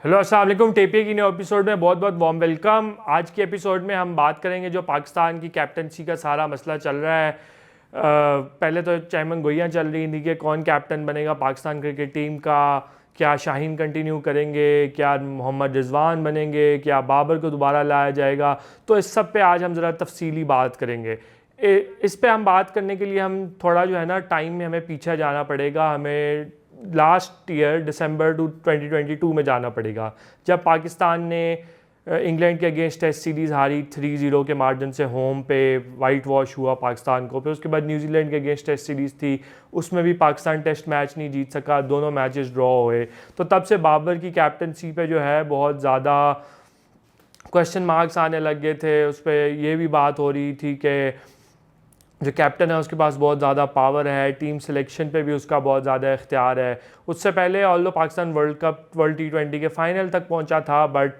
Hello अस्सलाम वालेकुम। टेपी की न्यू एपिसोड में बहुत बहुत वार्म वेलकम। आज के एपिसोड में हम बात करेंगे जो पाकिस्तान की कैप्टनसी का सारा मसला चल रहा है। पहले तो चैमन गोइयाँ चल रही थी कि कौन कैप्टन बनेगा पाकिस्तान क्रिकेट टीम का। क्या शाहीन कंटिन्यू करेंगे, क्या मोहम्मद रिजवान बनेंगे, क्या बाबर को दोबारा लाया जाएगा। तो इस सब पे आज हम ज़रा तफसीली बात करेंगे। इस पे हम बात करने के लिए हम थोड़ा जो है ना टाइम में हमें पीछे जाना पड़ेगा। हमें लास्ट ईयर दिसंबर 2022 में जाना पड़ेगा, जब पाकिस्तान ने इंग्लैंड के अगेंस्ट टेस्ट सीरीज़ हारी 3-0 के मार्जिन से। होम पे वाइट वॉश हुआ पाकिस्तान को। फिर उसके बाद न्यूजीलैंड के अगेंस्ट टेस्ट सीरीज़ थी, उसमें भी पाकिस्तान टेस्ट मैच नहीं जीत सका, दोनों मैचेस ड्रॉ हुए। तो तब से बाबर की कैप्टनसी पे जो है बहुत ज़्यादा क्वेश्चन मार्क्स आने लग गए थे। उस पर यह भी बात हो रही थी कि जो कैप्टन है उसके पास बहुत ज़्यादा पावर है, टीम सिलेक्शन पे भी उसका बहुत ज़्यादा इख्तियार है। उससे पहले ऑल्दो पाकिस्तान वर्ल्ड T20 के फाइनल तक पहुंचा था, बट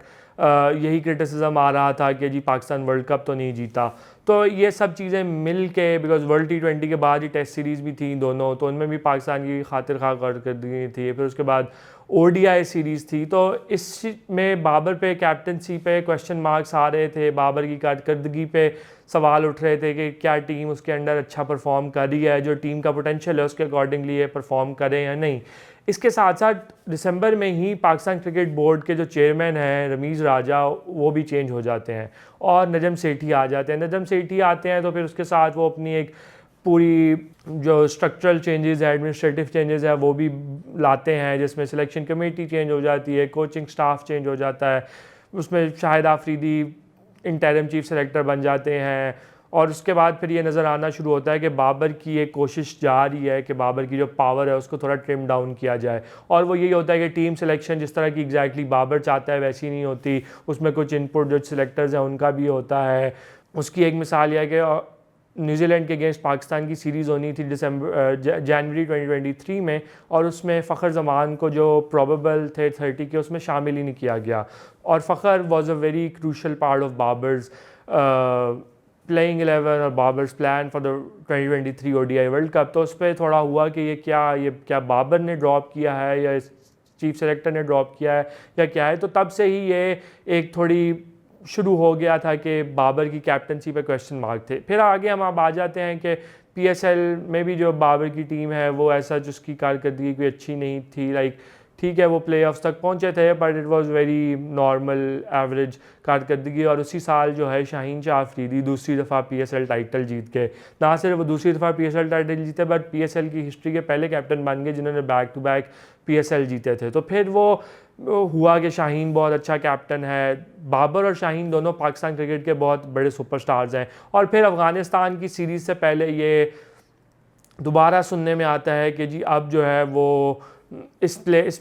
यही क्रिटिसिज्म आ रहा था कि जी पाकिस्तान वर्ल्ड कप तो नहीं जीता। तो ये सब चीज़ें मिल के, बिकॉज वर्ल्ड T20 के बाद ही टेस्ट सीरीज़ भी थी दोनों, तो उनमें भी पाकिस्तान की खातिर खा कारकर्दगी थी। फिर उसके बाद ODI सीरीज़ थी। तो इसमें बाबर पे कैप्टनसी पे क्वेश्चन मार्क्स आ रहे थे, बाबर की कारकर्दगी पे सवाल उठ रहे थे कि क्या टीम उसके अंडर अच्छा परफॉर्म कर रही है, जो टीम का पोटेंशियल है उसके अकॉर्डिंगली ये परफॉर्म करें या नहीं। इसके साथ साथ दिसंबर में ही पाकिस्तान क्रिकेट बोर्ड के जो चेयरमैन हैं रमीज़ राजा, वो भी चेंज हो जाते हैं और नजम सेठी आ जाते हैं। नजम सेठी आते हैं तो फिर उसके साथ वो अपनी एक पूरी जो स्ट्रक्चरल चेंजेस है, एडमिनिस्ट्रेटिव चेंजेस है, वो भी लाते हैं, जिसमें सिलेक्शन कमेटी चेंज हो जाती है, कोचिंग स्टाफ चेंज हो जाता है। उसमें Shahid Afridi interim chief selector बन जाते हैं। और उसके बाद फिर ये नज़र आना शुरू होता है कि बाबर की एक कोशिश जारी है कि बाबर की जो पावर है उसको थोड़ा ट्रिम डाउन किया जाए। और वो यही होता है कि टीम सिलेक्शन जिस तरह की एग्जैक्टली बाबर चाहता है वैसी नहीं होती, उसमें कुछ इनपुट जो सिलेक्टर्स हैं उनका भी होता है। उसकी एक मिसाल यह है कि न्यूजीलैंड के अगेंस्ट पाकिस्तान की सीरीज़ होनी थी जनवरी 2023 में, और उसमें फ़खर जमान को जो प्रोबेबल थे 30 के, उसमें शामिल ही नहीं किया गया। और Fakhar was a very crucial part of Babar's playing 11 और Babar's plan for the 2023 ODI world cup. तो उस पर थोड़ा हुआ कि ये क्या बाबर ने ड्रॉप किया है या चीफ सेलेक्टर ने ड्रॉप किया है या क्या है। तो तब से ही ये एक थोड़ी शुरू हो गया था कि बाबर की कैप्टनसी पे क्वेश्चन मार्क थे। फिर आगे हम अब आ जाते हैं कि PSL में भी जो बाबर की टीम है वो ऐसा जिसकी कारकर्दगी कोई अच्छी नहीं थी। लाइक ठीक है, वो प्लेऑफ्स तक पहुंचे थे, but it was very normal average कारकर्दगी। और उसी साल जो है शाहीन शाह अफरीदी दूसरी दफ़ा PSL टाइटल जीत के, ना सिर्फ वो दूसरी दफ़ा PSL टाइटल जीते, बट PSL की हिस्ट्री के पहले कैप्टन बन गए जिन्होंने बैक टू बैक PSL जीते थे। तो फिर वो हुआ कि शाहीन बहुत अच्छा कैप्टन है। बाबर और शाहीन दोनों पाकिस्तान क्रिकेट के बहुत बड़े सुपरस्टार्स हैं। और फिर अफ़गानिस्तान की सीरीज़ से पहले ये दोबारा सुनने में आता है कि जी अब जो है वो इस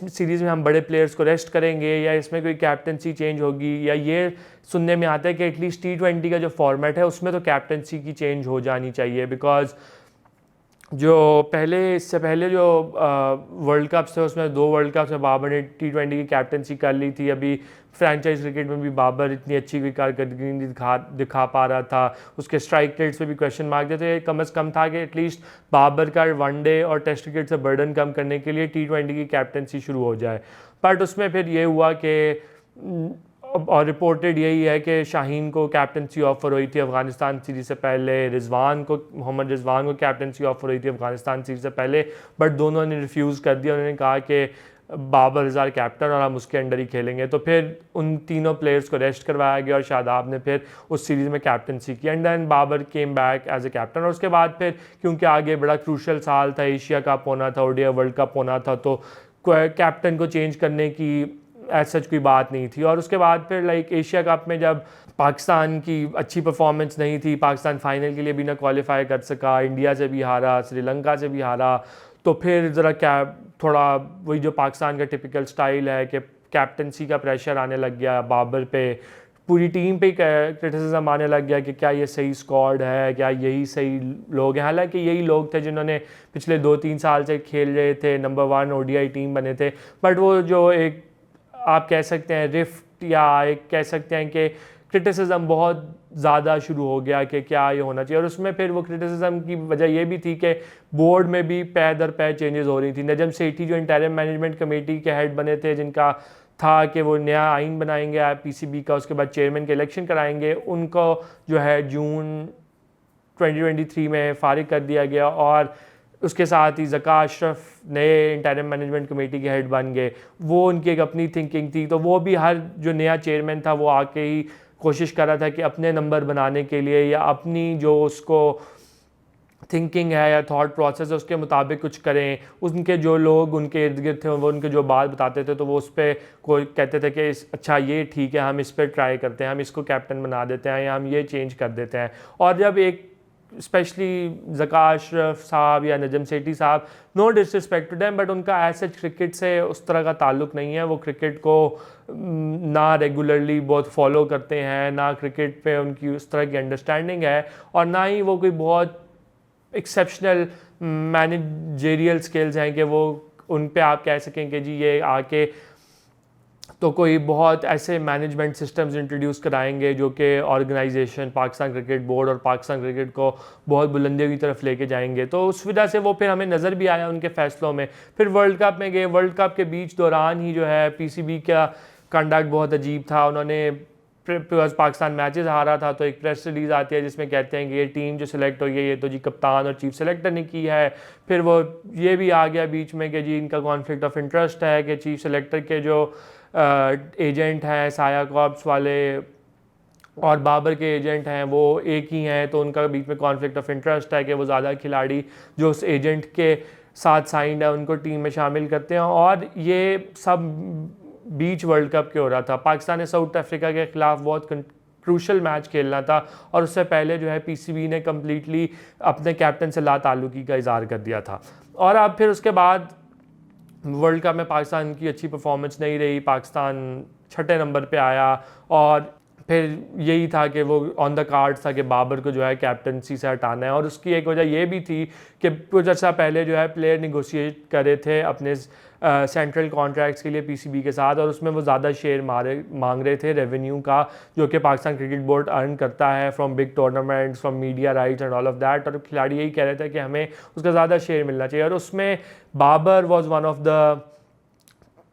सीरीज़ में हम बड़े प्लेयर्स को रेस्ट करेंगे, या इसमें कोई कैप्टनसी चेंज होगी, या ये सुनने में आता है कि एटलीस्ट T20 का जो फॉर्मेट है उसमें तो कैप्टनसी की चेंज हो जानी चाहिए। बिकॉज जो इससे पहले जो वर्ल्ड कप्स थे उसमें 2 वर्ल्ड कप्स में बाबर ने T20 की कैप्टनसी कर ली थी। अभी फ्रेंचाइज क्रिकेट में भी बाबर इतनी अच्छी कोई कारकर्दगी दिखा पा रहा था। उसके स्ट्राइक रेट्स पे भी क्वेश्चन मार्क देते, कम से कम था कि एटलीस्ट बाबर का वनडे और टेस्ट क्रिकेट से बर्डन कम करने के लिए T20 की कैप्टनसी शुरू हो जाए। बट उसमें फिर ये हुआ कि और रिपोर्टेड यही है कि शाहीन को कैप्टनसी ऑफर हुई थी अफ़गानिस्तान सीरीज़ से पहले, मोहम्मद रिजवान को कैप्टनसी ऑफर हुई थी अफ़गानिस्तान सीरीज़ से पहले, बट दोनों ने रिफ्यूज़ कर दिया। उन्होंने कहा कि बाबर हज़ार कैप्टन और हम उसके अंडर ही खेलेंगे। तो फिर उन तीनों प्लेयर्स को रेस्ट करवाया गया और शादाब ने फिर उस सीरीज़ में कैप्टनसी की, and then Babar came back as a captain. और उसके बाद फिर क्योंकि आगे बड़ा क्रूशल साल था, एशिया कप होना था, ODI वर्ल्ड कप होना था, तो कैप्टन को चेंज करने की एज सच कोई बात नहीं थी। और उसके बाद फिर लाइक एशिया कप में जब पाकिस्तान की अच्छी परफॉर्मेंस नहीं थी, पाकिस्तान फाइनल के लिए भी ना क्वालिफाई कर सका, इंडिया से भी हारा, श्रीलंका से भी हारा, तो फिर ज़रा क्या थोड़ा वही जो पाकिस्तान का टिपिकल स्टाइल है कि कैप्टनसी का प्रेशर आने लग गया बाबर पे, पूरी टीम पे क्रिटिसिज्म आने लग गया कि क्या ये सही स्क्वाड है, क्या यही सही लोग हैं। हालांकि यही लोग थे जिन्होंने पिछले 2-3 साल से खेल रहे थे, नंबर 1 ODI टीम बने थे, बट वो जो एक आप कह सकते हैं रिफ्ट, या एक कह सकते हैं कि क्रिटिसिज्म बहुत ज़्यादा शुरू हो गया कि क्या ये होना चाहिए। और उसमें फिर वो क्रिटिसिज्म की वजह ये भी थी कि बोर्ड में भी पैर दर पैर चेंजेस हो रही थी। नजम सेठी जो इंटरिम मैनेजमेंट कमेटी के हेड बने थे, जिनका था कि वो नया आइन बनाएंगे पीसीबी का, उसके बाद चेयरमैन के इलेक्शन कराएंगे। उनको जो है जून 2023 में फारिग कर दिया गया और उसके साथ ही ज़का अशरफ नए इंटरिम मैनेजमेंट कमेटी के हेड बन गए। वो उनकी एक अपनी थिंकिंग थी, तो वो भी हर जो नया चेयरमैन था वो आके ही कोशिश कर रहा था कि अपने नंबर बनाने के लिए या अपनी जो उसको थिंकिंग है या थॉट प्रोसेस है उसके मुताबिक कुछ करें। उनके जो लोग उनके इर्द गिर्द थे वो उनके जो बात बताते थे तो वो उस पर कोई कहते थे कि अच्छा ये ठीक है, हम इस पर ट्राई करते हैं, हम इसको कैप्टन बना देते हैं या हम ये चेंज कर देते हैं। और जब एक स्पेशली ज़का अशरफ साहब या नजम सेठी साहब, no disrespect to them, but उनका ऐसे क्रिकेट से उस तरह का ताल्लुक़ नहीं है। वो क्रिकेट को ना रेगुलरली बहुत फॉलो करते हैं, ना क्रिकेट पे उनकी उस तरह की अंडरस्टैंडिंग है, और ना ही वो कोई बहुत एक्सेप्शनल मैनेजरियल स्किल्स हैं कि वो उन पे आप कह सकें कि जी ये आके तो कोई बहुत ऐसे मैनेजमेंट सिस्टम्स इंट्रोड्यूस कराएंगे जो कि ऑर्गेनाइजेशन पाकिस्तान क्रिकेट बोर्ड और पाकिस्तान क्रिकेट को बहुत बुलंदियों की तरफ लेके जाएंगे। तो उस वजह से वो फिर हमें नज़र भी आया उनके फ़ैसलों में। फिर वर्ल्ड कप में गए, वर्ल्ड कप के बीच दौरान ही जो है पीसीबी का कंडक्ट बहुत अजीब था। उन्होंने पाकिस्तान मैचेस हारा था तो एक प्रेस रिलीज़ आती है जिसमें कहते हैं कि ये टीम जो सिलेक्ट हुई है ये तो जी कप्तान और चीफ सेलेक्टर ने की है। फिर वो ये भी आ गया बीच में कि जी इनका कॉन्फ्लिक्ट ऑफ इंटरेस्ट है कि चीफ सेलेक्टर के जो एजेंट हैं साया कॉर्प्स वाले और बाबर के एजेंट हैं वो एक ही हैं, तो उनका बीच में कॉन्फ्लिक्ट ऑफ इंटरेस्ट है कि वो ज़्यादा खिलाड़ी जो उस एजेंट के साथ साइंड है उनको टीम में शामिल करते हैं। और ये सब बीच वर्ल्ड कप के हो रहा था। पाकिस्तान ने साउथ अफ्रीका के ख़िलाफ़ बहुत क्रूशल मैच खेलना था और उससे पहले जो है पीसीबी ने कम्प्लीटली अपने कैप्टन से लाताल्लुकी का इज़हार कर दिया था। और अब फिर उसके बाद वर्ल्ड कप में पाकिस्तान की अच्छी परफॉर्मेंस नहीं रही, पाकिस्तान 6 नंबर पे आया और फिर यही था कि वो ऑन द कार्ड्स था कि बाबर को जो है कैप्टनसी से हटाना है। और उसकी एक वजह ये भी थी कि कुछ अर्सा पहले जो है प्लेयर निगोशिएट करे थे अपने सेंट्रल कॉन्ट्रैक्ट्स के लिए पीसीबी के साथ, और उसमें वो ज़्यादा शेयर मांग रहे थे रेवेन्यू का जो कि पाकिस्तान क्रिकेट बोर्ड अर्न करता है from big tournaments, from media rights and all of that. और खिलाड़ी यही कह रहे थे कि हमें उसका ज़्यादा शेयर मिलना चाहिए। और उसमें Babar was one of the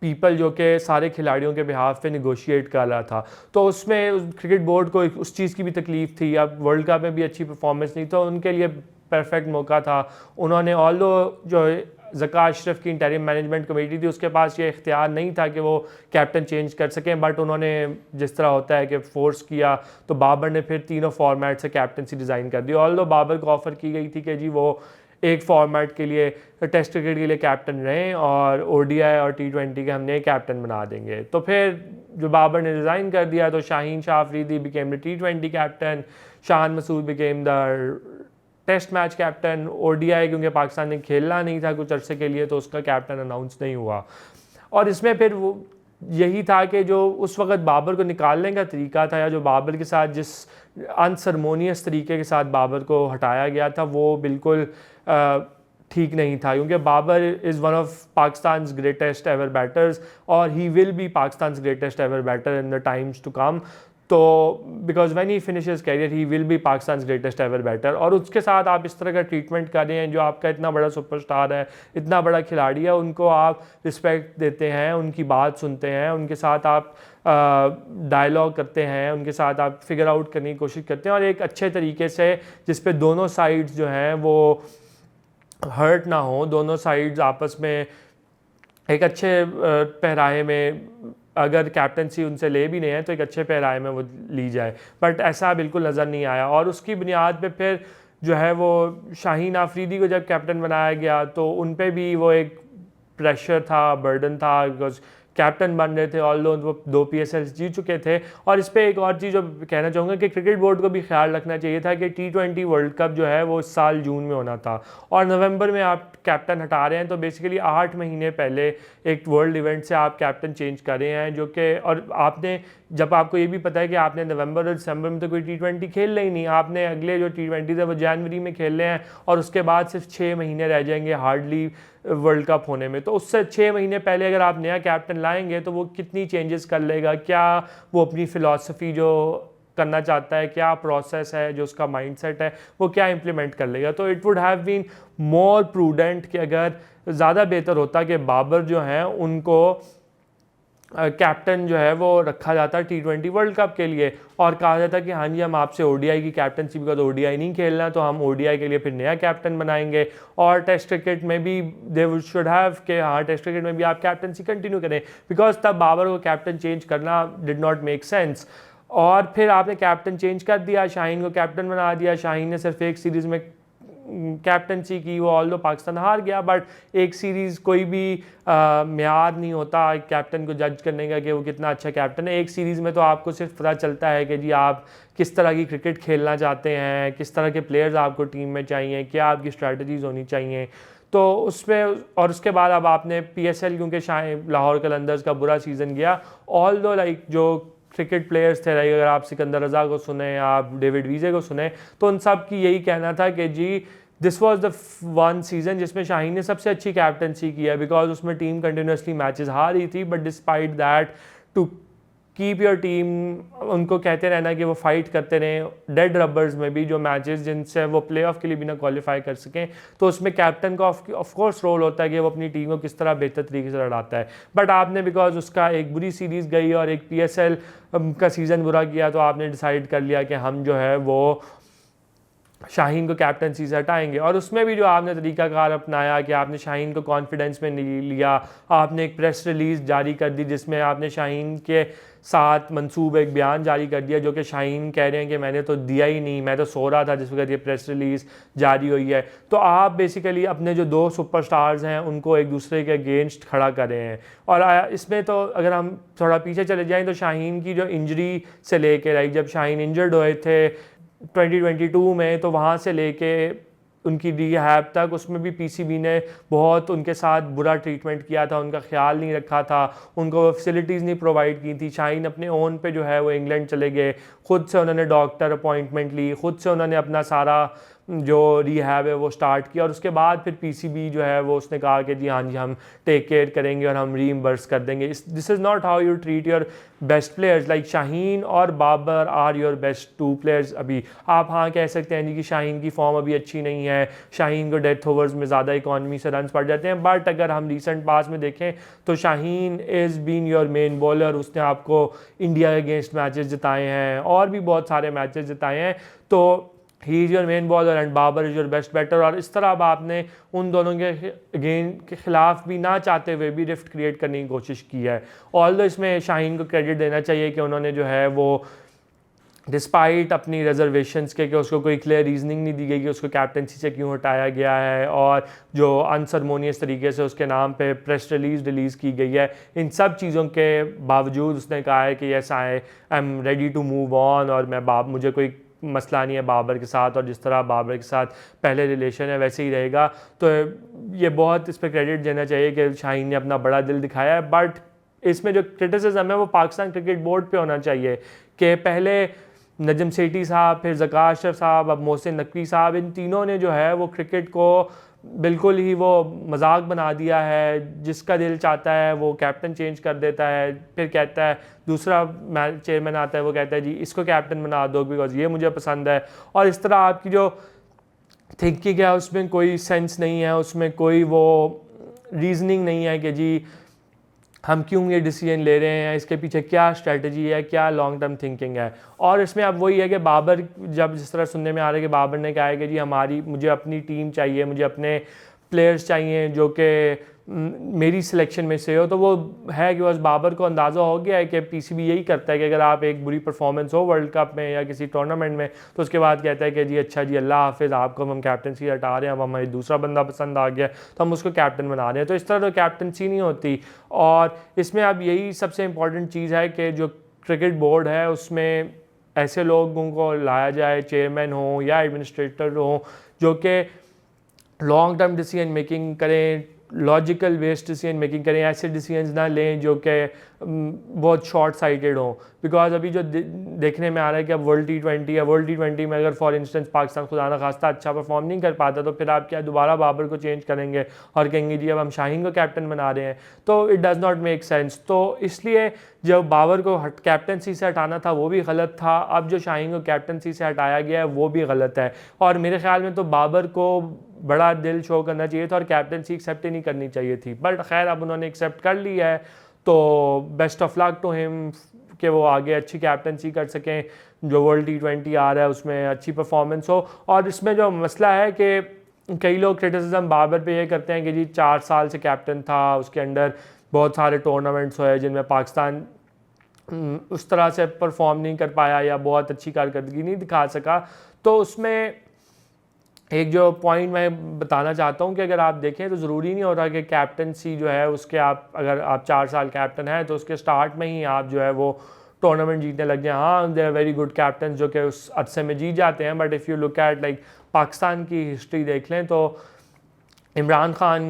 people जो कि सारे खिलाड़ियों के बिहाफ पे निगोशिएट कर रहा था। तो उसमें क्रिकेट बोर्ड को उस चीज़ की भी तकलीफ़ थी। अब वर्ल्ड कप में भी अच्छी परफॉर्मेंस नहीं, तो उनके लिए परफेक्ट मौका था। उन्होंने ऑल्दो जो ज़का अशरफ की इंटरिम मैनेजमेंट कमेटी थी उसके पास ये इख्तियार नहीं था कि वो कैप्टन चेंज कर सकें, बट उन्होंने जिस तरह होता है कि फ़ोर्स किया तो बाबर ने फिर तीनों फॉर्मेट से कैप्टनसी डिज़ाइन कर दी। ऑल्दो बाबर को ऑफ़र की गई थी कि जी वो एक फॉर्मेट के लिए टेस्ट क्रिकेट के लिए कैप्टन रहें और ओडीआई और टी20 के हमने कैप्टन बना देंगे। तो फिर जो बाबर ने रिज़ाइन कर दिया तो शाहीन शाह अफरीदी बिकेम द टी20 captain, Shan Masood became the test match captain. ODI क्योंकि पाकिस्तान ने खेलना नहीं था कुछ अरसे के लिए तो उसका कैप्टन अनाउंस नहीं हुआ। और इसमें फिर वो यही था कि जो उस वक्त बाबर को निकालने का तरीका था या जो बाबर के साथ जिस अनसरमोनियस तरीके के साथ बाबर को हटाया गया था वो बिल्कुल ठीक नहीं था, क्योंकि Babar is one of Pakistan greatest ever batters और he will be Pakistan greatest ever batter in the times to come. तो because when he finishes career he will be Pakistan greatest ever batter. और उसके साथ आप इस तरह का ट्रीटमेंट कर रहे हैं, जो आपका इतना बड़ा सुपरस्टार है, इतना बड़ा खिलाड़ी है, उनको आप रिस्पेक्ट देते हैं, उनकी बात सुनते हैं, उनके साथ आप डायलॉग करते हैं, उनके साथ आप फिगर आउट करने की कोशिश करते हैं और एक अच्छे तरीके से जिस पे दोनों साइड्स जो हैं वो हर्ट ना हो, दोनों साइड्स आपस में एक अच्छे पहराए में, अगर कैप्टनसी उनसे ले भी नहीं है तो एक अच्छे पैराए में वो ली जाए, बट ऐसा बिल्कुल नज़र नहीं आया। और उसकी बुनियाद पे फिर जो है वो शाहीन आफरीदी को जब कैप्टन बनाया गया तो उन पे भी वो एक प्रेशर था, बर्डन था, बिकॉज कैप्टन बन रहे थे, ऑल वो 2 PSL जीत चुके थे। और इस पर एक और चीज़ जो कहना चाहूँगा कि क्रिकेट बोर्ड को भी ख्याल रखना चाहिए था कि टी20 वर्ल्ड कप जो है वो इस साल जून में होना था और नवंबर में आप कैप्टन हटा रहे हैं, तो बेसिकली 8 महीने पहले एक वर्ल्ड इवेंट से आप कैप्टन चेंज कर रहे हैं, जो कि और आपने जब आपको ये भी पता है कि आपने नवंबर और दिसंबर में तो कोई टी20 खेलना ही नहीं, आपने अगले जो टी20 है वो जनवरी में खेलने हैं और उसके बाद सिर्फ 6 महीने रह जाएंगे हार्डली वर्ल्ड कप होने में। तो उससे 6 महीने पहले अगर आप नया कैप्टन लाएंगे तो वो कितनी चेंजेस कर लेगा, क्या वो अपनी फ़िलॉसफी जो करना चाहता है, क्या प्रोसेस है, जो उसका माइंडसेट है, वो क्या इंप्लीमेंट कर लेगा। तो it would have been more prudent कि अगर ज़्यादा बेहतर होता कि बाबर जो हैं उनको कैप्टन जो है वो रखा जाता है T20 वर्ल्ड कप के लिए, और कहा जाता है कि हाँ जी हम आपसे ओडीआई की कैप्टनसी, बिकॉज ओडीआई नहीं खेलना तो हम ओडीआई के लिए फिर नया कैप्टन बनाएंगे, और टेस्ट क्रिकेट में भी दे शुड हैव कि हाँ टेस्ट क्रिकेट में भी आप कैप्टनसी कंटिन्यू करें, बिकॉज तब बाबर को कैप्टन चेंज करना डिड नॉट मेक सेंस। और फिर आपने कैप्टन चेंज कर दिया, शाहीन को कैप्टन बना दिया, शाहीन ने सिर्फ एक सीरीज़ में कैप्टनसी की, वो ऑल दो पाकिस्तान हार गया, बट एक सीरीज़ कोई भी म्यार नहीं होता एक कैप्टन को जज करने का कि वो कितना अच्छा कैप्टन है। एक सीरीज़ में तो आपको सिर्फ पता चलता है कि जी आप किस तरह की क्रिकेट खेलना चाहते हैं, किस तरह के प्लेयर्स आपको टीम में चाहिए, क्या आपकी स्ट्रैटेजीज़ होनी चाहिए। तो उसमें और उसके बाद अब आपने पीएसएल, क्योंकि शायद लाहौर कलंदर्स का बुरा सीज़न गया, ऑल दो लाइक जो क्रिकेट प्लेयर्स थे, लाइक अगर आप सिकंदर रज़ा को सुने, आप डेविड वीजे को सुने, तो उन सब की यही कहना था कि जी this was the one season जिसमें शाहीन ने सबसे अच्छी कैप्टनसी की है, बिकॉज उसमें टीम कंटिन्यूसली मैचेस हार रही थी, but despite that to keep your team, उनको कहते रहना कि वो फाइट करते रहें डेड रबर्स में भी, जो मैचेस जिनसे वो प्लेऑफ के लिए भी ना क्वालिफाई कर सकें, तो उसमें कैप्टन का ऑफ कोर्स रोल होता है कि वो अपनी टीम को किस तरह बेहतर तरीके से लड़ाता है। बट आपने बिकॉज उसका एक बुरी सीरीज़ गई और एक पीएसएल का सीज़न बुरा किया, तो आपने डिसाइड कर लिया कि हम जो है वो शाहीन को कैप्टनसी से हटाएंगे। और उसमें भी जो आपने तरीकाकार अपनाया कि आपने शाहीन को कॉन्फिडेंस में नहीं लिया, आपने एक प्रेस रिलीज़ जारी कर दी जिसमें आपने शाहीन के साथ मंसूब एक बयान जारी कर दिया, जो कि शाहीन कह रहे हैं कि मैंने तो दिया ही नहीं, मैं तो सो रहा था जिस वक्त ये प्रेस रिलीज़ जारी हुई है। तो आप बेसिकली अपने जो दो सुपरस्टार्स हैं उनको एक दूसरे के अगेंस्ट खड़ा कर रहे हैं। और इसमें तो अगर हम थोड़ा पीछे चले जाएँ तो शाहीन की जो इंजरी से लेके, लाइक जब शाहीन इंजर्ड हुए थे 2022 में, तो वहाँ से लेके उनकी रिहैब तक, उसमें भी पीसीबी ने बहुत उनके साथ बुरा ट्रीटमेंट किया था, उनका ख्याल नहीं रखा था, उनको फैसिलिटीज़ नहीं प्रोवाइड की थी। शाहीन अपने ओन पे जो है वो इंग्लैंड चले गए, ख़ुद से उन्होंने डॉक्टर अपॉइंटमेंट ली, ख़ुद से उन्होंने अपना सारा जो रिहैब है वो स्टार्ट किया, और उसके बाद फिर पीसीबी जो है वो उसने कहा कि जी हाँ जी हम टेक केयर करेंगे और हम रीइंबर्स कर देंगे। This is not how you treat your best players. Like Shaheen और Babar are your best two players. अभी आप हाँ कह सकते हैं जी कि शाहीन की फॉर्म अभी अच्छी नहीं है, शाहीन को डेथ ओवर्स में ज़्यादा इकॉनमी से रन पड़ जाते हैं, बट अगर हम रिसेंट पास में देखें तो Shaheen is been your main bowler. उसने आपको इंडिया के अगेंस्ट मैचेस जिताए हैं और भी बहुत सारे मैचेस जिताए हैं, तो he is your main bowler and Babar is your best batter. और इस तरह अब आपने उन दोनों के खिलाफ भी ना चाहते हुए भी रिफ्ट क्रिएट करने की कोशिश की है। ऑल्दो इसमें शाहीन को क्रेडिट देना चाहिए कि उन्होंने जो है वो डिस्पाइट अपनी रिजर्वेशंस के कि उसको कोई क्लियर रीजनिंग नहीं दी गई कि उसको कैप्टनसी से क्यों हटाया गया है, और जो अनसरमोनियस तरीके से उसके नाम पे प्रेस रिलीज़ की गई है, इन सब चीज़ों के बावजूद उसने कहा है कि yes I am ready to move on, और मुझे कोई मसला नहीं है बाबर के साथ, और जिस तरह बाबर के साथ पहले रिलेशन है वैसे ही रहेगा। तो ये बहुत इस पर क्रेडिट देना चाहिए कि शाहीन ने अपना बड़ा दिल दिखाया है। बट इसमें जो क्रिटिसिज्म है वो पाकिस्तान क्रिकेट बोर्ड पे होना चाहिए कि पहले नजम सेठी साहब, फिर ज़का अशरफ साहब, अब मोहसिन नकवी साहब, इन तीनों ने जो है वो क्रिकेट को बिल्कुल ही वो मजाक बना दिया है। जिसका दिल चाहता है वो कैप्टन चेंज कर देता है, फिर कहता है दूसरा चेयरमैन आता है वो कहता है जी इसको कैप्टन बना दो बिकॉज ये मुझे पसंद है। और इस तरह आपकी जो थिंकिंग है उसमें कोई सेंस नहीं है, उसमें कोई वो रीजनिंग नहीं है कि जी हम क्यों ये डिसीजन ले रहे हैं, इसके पीछे क्या स्ट्रेटजी है, क्या लॉन्ग टर्म थिंकिंग है। और इसमें अब वही है कि बाबर, जब जिस तरह सुनने में आ रहा है कि बाबर ने कहा है कि जी मुझे अपनी टीम चाहिए, मुझे अपने प्लेयर्स चाहिए जो कि मेरी सिलेक्शन में से हो, तो वो है कि बस बाबर को अंदाज़ा हो गया है कि पीसीबी यही करता है कि अगर आप एक बुरी परफॉर्मेंस हो वर्ल्ड कप में या किसी टूर्नामेंट में तो उसके बाद कहता है कि जी अच्छा जी अल्लाह हाफिज़, आपको हम कैप्टनसी हटा रहे हैं, अब हमें दूसरा बंदा पसंद आ गया तो हम उसको कैप्टन बना रहे हैं। तो इस तरह तो कैप्टनसी नहीं होती। और इसमें अब यही सबसे इंपॉर्टेंट चीज़ है कि जो क्रिकेट बोर्ड है उसमें ऐसे लोगों को लाया जाए, चेयरमैन हो या एडमिनिस्ट्रेटर हो, जो कि लॉन्ग टर्म डिसीजन मेकिंग करें, लॉजिकल बेस्ड डिसीजन मेकिंग करें, ऐसे डिसीजंस ना लें जो कि बहुत शॉर्ट साइटेड हों। बिकॉज अभी जो देखने में आ रहा है कि अब वर्ल्ड T20 है, वर्ल्ड T20 में अगर फॉर इंस्टेंस पाकिस्तान खुदा ना खास्ता अच्छा परफॉर्म नहीं कर पाता तो फिर आप क्या दोबारा बाबर को चेंज करेंगे और कहेंगे जी अब हम शाहीन को कैप्टन बना रहे हैं, तो it does not make sense. तो इसलिए जब बाबर को कैप्टनसी से हटाना था वो भी गलत था, अब जो शाहीन को कैप्टनसी से हटाया गया है वो भी गलत है। और मेरे ख्याल में तो बाबर को बड़ा दिल शो करना चाहिए था और कैप्टनसी एक्सेप्ट ही नहीं करनी चाहिए थी, बट खैर अब उन्होंने एक्सेप्ट कर ली है तो best of luck to him कि वो आगे अच्छी कैप्टनसी कर सकें, जो वर्ल्ड T20 आ रहा है उसमें अच्छी परफॉर्मेंस हो। और इसमें जो मसला है कि कई लोग क्रिटिसिज्म बाबर पे ये करते हैं कि जी 4 साल से कैप्टन था, उसके अंडर बहुत सारे टूर्नामेंट्स हुए जिनमें पाकिस्तान उस तरह से परफॉर्म नहीं कर पाया या बहुत अच्छी कारकर्दगी नहीं दिखा सका। तो उसमें एक जो पॉइंट मैं बताना चाहता हूँ कि अगर आप देखें तो ज़रूरी नहीं होता कि कैप्टनसी जो है उसके आप अगर आप 4 साल कैप्टन हैं तो उसके स्टार्ट में ही आप जो है वो टूर्नामेंट जीतने लग जाए। हाँ, they are very good captain जो कि उस अरसे में जीत जाते हैं, but if you look at like Pakistan की हिस्ट्री देख लें तो इमरान खान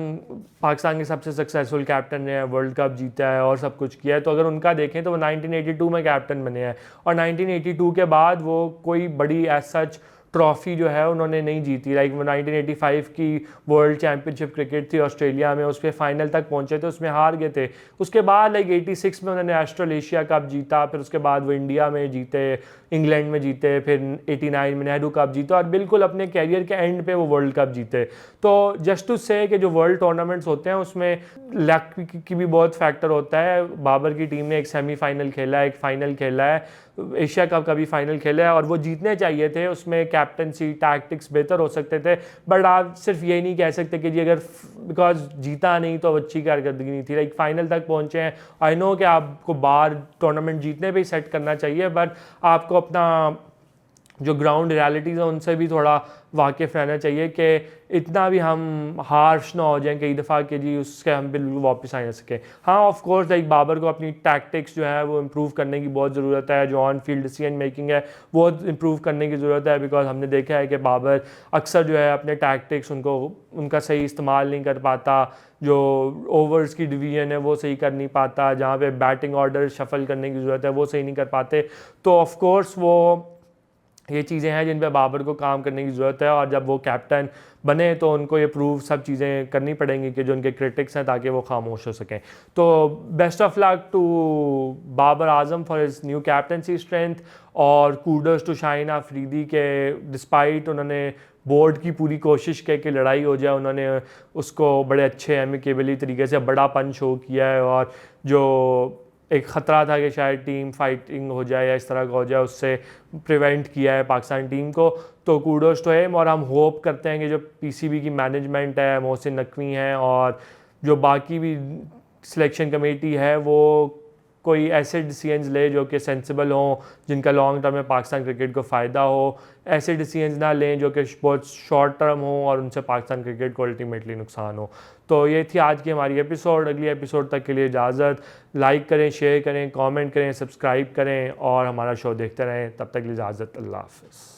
पाकिस्तान के सबसे सक्सेसफुल कैप्टन है, वर्ल्ड कप जीता है और सब कुछ किया है। तो अगर उनका देखें तो वो 1982 में कैप्टन बने हैं और 1982 के बाद वो कोई बड़ी एज सच ट्रॉफ़ी जो है उन्होंने नहीं जीती। लाइक 1985 की वर्ल्ड चैम्पियनशिप क्रिकेट थी ऑस्ट्रेलिया में, उस पर फाइनल तक पहुंचे थे, उसमें हार गए थे। उसके बाद लाइक 86 में उन्होंने ऑस्ट्रेलेशिया कप जीता, फिर उसके बाद वो इंडिया में जीते, इंग्लैंड में जीते, फिर 89 में नेहरू कप जीता और बिल्कुल अपने कैरियर के एंड पे वो वर्ल्ड कप जीते। तो जस्ट टू से कि जो वर्ल्ड टूर्नामेंट्स होते हैं उसमें लक की भी बहुत फैक्टर होता है। बाबर की टीम ने एक सेमीफाइनल खेला है, एक फ़ाइनल खेला है, एशिया कप का भी फाइनल खेला है और वो जीतने चाहिए थे। उसमें कैप्टनसी टैक्टिक्स बेहतर हो सकते थे, बट आप सिर्फ ये नहीं कह सकते कि जी अगर बिकॉज जीता नहीं तो अच्छी कारकर्दगी नहीं थी। लाइक फाइनल तक पहुंचे हैं, आई नो कि आपको बार टूर्नामेंट जीतने पे ही सेट करना चाहिए, बट आपको अपना जो ग्राउंड रियलिटीज़ है उनसे भी थोड़ा वाकिफ़ रहना चाहिए कि इतना भी हम हार्श ना हो जाएं कई दफ़ा कि जी उसके हम बिल्कुल वापस आ ना सकें। हाँ, ऑफ कोर्स लाइक बाबर को अपनी टैक्टिक्स जो है वो इम्प्रूव करने की बहुत ज़रूरत है, जो ऑन फील्ड डिसीजन मेकिंग है वो इम्प्रूव करने की ज़रूरत है। बिकॉज हमने देखा है कि बाबर अक्सर जो है अपने टैक्टिक्स उनका सही इस्तेमाल नहीं कर पाता, जो ओवर्स की डिवीजन है वो सही कर नहीं पाता, जहाँ पे बैटिंग ऑर्डर शफल करने की ज़रूरत है वो सही नहीं कर पाते। तो ऑफ कोर्स वो ये चीज़ें हैं जिन पे बाबर को काम करने की ज़रूरत है और जब वो कैप्टन बने तो उनको ये प्रूव सब चीज़ें करनी पड़ेंगी कि जो उनके क्रिटिक्स हैं ताकि वो खामोश हो सकें। तो best of luck to Babar Azam for his new captaincy strength और कूडर्स टू शाहिन अफरीदी के डिस्पाइट उन्होंने बोर्ड की पूरी कोशिश की कि लड़ाई हो जाए, उन्होंने उसको बड़े अच्छे एमिकेबली तरीके से बड़ा पंच शो किया है और जो एक ख़तरा था कि शायद टीम फाइटिंग हो जाए या इस तरह का हो जाए उससे प्रिवेंट किया है पाकिस्तान टीम को। तो कूडोस टू हिम और हम होप करते हैं कि जो पीसीबी की मैनेजमेंट है, मोहसिन नकवी हैं और जो बाकी भी सिलेक्शन कमेटी है वो कोई ऐसे डिसीजंस ले जो कि सेंसिबल हों, जिनका लॉन्ग टर्म में पाकिस्तान क्रिकेट को फ़ायदा हो। ऐसे डिसीजंस ना लें जो कि बहुत शॉर्ट टर्म हो और उनसे पाकिस्तान क्रिकेट को अल्टीमेटली नुकसान हो। तो ये थी आज की हमारी एपिसोड। अगली एपिसोड तक के लिए इजाज़त। लाइक करें, शेयर करें, कमेंट करें, सब्सक्राइब करें और हमारा शो देखते रहें। तब तक के लिए इजाज़त। अल्लाह हाफ़िज़।